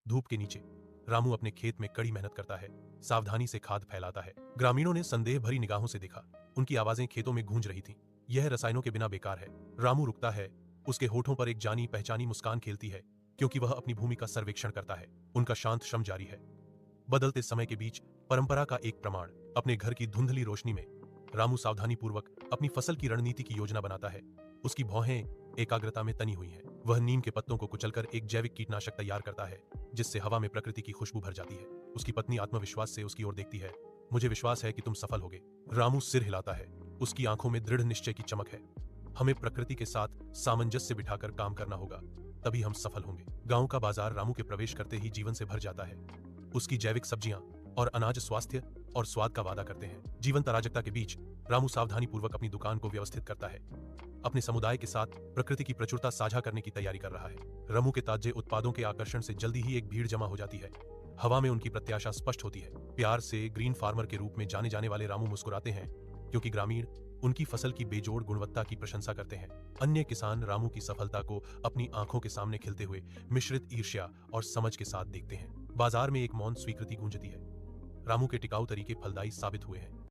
धूप के नीचे रामू अपने खेत में कड़ी मेहनत करता है, सावधानी से खाद फैलाता है। ग्रामीणों ने संदेह भरी निगाहों से देखा। उनकी आवाजें खेतों में गूंज रही थीं। यह रसायनों के बिना बेकार है। रामू रुकता है। उसके होठों पर एक जानी पहचानी मुस्कान खेलती है, क्योंकि वह अपनी भूमि का सर्वेक्षण करता है। उनका शांत श्रम जारी है। बदलते समय के बीच परंपरा का एक प्रमाण। अपने घर की धुंधली रोशनी में रामू सावधानी पूर्वक अपनी फसल की रणनीति की योजना बनाता है। उसकी भौहें एकाग्रता में तनी हुई हैं। वह नीम के पत्तों को कुचलकर एक जैविक कीटनाशक तैयार करता है, जिससे हवा में प्रकृति की खुशबू भर जाती है। उसकी पत्नी आत्मविश्वास से उसकी ओर देखती है। मुझे विश्वास है कि तुम सफल होगे। रामू सिर हिलाता है। उसकी आंखों में दृढ़ निश्चय की चमक है। हमें प्रकृति के साथ सामंजस्य बिठाकर काम करना होगा, तभी हम सफल होंगे। गांव का बाजार रामू के प्रवेश करते ही जीवन से भर जाता है। उसकी जैविक सब्जियां और अनाज स्वास्थ्य और स्वाद का वादा करते हैं। जीवंत अराजकता के बीच रामू सावधानी पूर्वक अपनी दुकान को व्यवस्थित करता है। अपने समुदाय के साथ प्रकृति की प्रचुरता साझा करने की तैयारी कर रहा है। रामू के ताजे उत्पादों के आकर्षण से जल्दी ही एक भीड़ जमा हो जाती है। हवा में उनकी प्रत्याशा स्पष्ट होती है। प्यार से ग्रीन फार्मर के रूप में जाने जाने वाले रामू मुस्कुराते हैं, क्योंकि ग्रामीण उनकी फसल की बेजोड़ गुणवत्ता की प्रशंसा करते हैं। अन्य किसान रामू की सफलता को अपनी आंखों के सामने खिलते हुए मिश्रित ईर्ष्या और समझ के साथ देखते हैं। बाजार में एक मौन स्वीकृति गूंजती है। रामू के टिकाऊ तरीके फलदायी साबित हुए हैं।